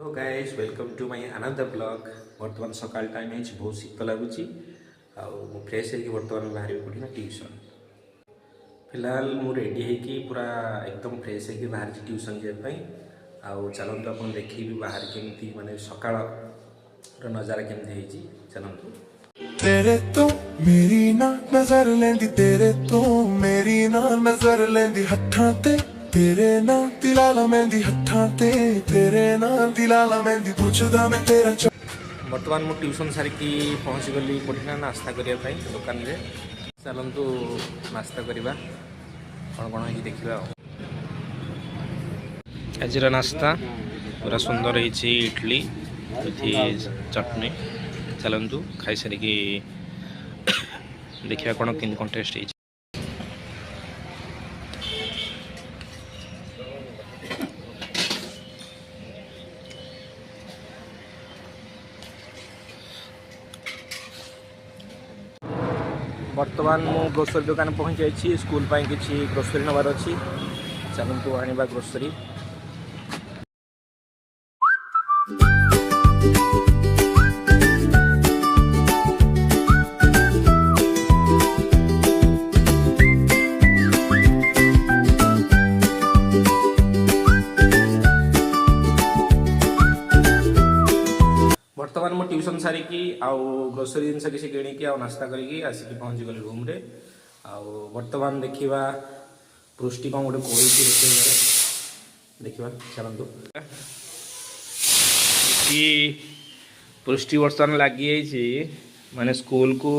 Hello guys welcome to my another blog. बर्तमान सकाल time है बहुत शीत लगुच फ्रेश होगी बर्तमान बाहर पड़ना ट्यूशन। फिलहाल मु रेडी होगी पूरा एकदम फ्रेश होगी बाहर ट्यूशन जावाई। चलतु आप देखी बाहर केमती माने सकाल नजारा केमती चलतु। तेरे तो मेरी ना नजर लेंदी, तेरे तो मेरी ना नजर लेंदी हत्थां ते, तेरे ना दिलाला मेहंदी हत्थां ते, तेरे ना दिलाला मेहंदी पूछदा मैं तेरा। बर्तमान मु ट्यूशन सारिकी पहुँची गली पढ़ना नास्ता करने दुकान रे। चलतु नास्ता करवा कौन कौन है देखा। आज नास्ता पूरा सुंदर है इडली चटनी। चलतु खाई सारिकी देखा कौन कि टेस्ट है। बर्तमान मु ग्रोसरी दुकान पहुंच जाइए स्कूल पाई किसी ग्रोसरी नबार अच्छी। चलतु आनिबा ग्रोसरी। बर्तमान मु ट्यूशन सारिकी ग्रोसरी जिनस किसी किणिकी नास्ता करके आसिक पहुँची गली रूम रे। बर्तमान देखा पृष्टि कौन गोटे कही देखा। चलतु कि पृष्टि बर्तमान लगी माने स्कूल को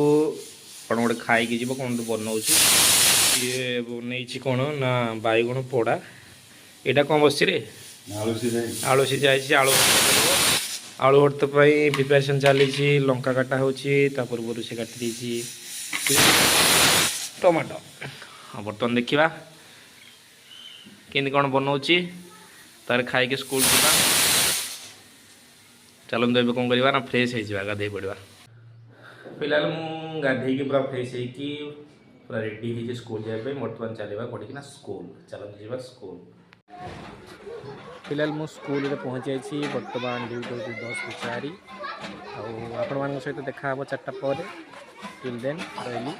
कौन गोटे खाई जीव कौन बनाऊँ ये बन कौन ना बैगण पोड़ा यहाँ कौन बस आलू सीझा आलू आलू भर्ता प्रिपेरेसन चली लंका काटा हो पूर्व से काटी टमाटो। हाँ बर्तमान देखा कि कौन बनाऊँ तार खाई स्कूल जावा। चलते ए कौन करवा ना फ्रेश हो गाधे पड़ा। फिलहाल मु गाधे पूरा फ्रेश होगी पूरा रेडी हो स्कूल जाए। बर्तमान चलवा पड़ना स्कूल। चलते जावा स्कूल। फिलहाल मु स्कूल रे पहुँच जाइए। बर्तमान ड्यूटी होती 10:04 आपण मान सहित देखा 4टा पर। टिल देन रही।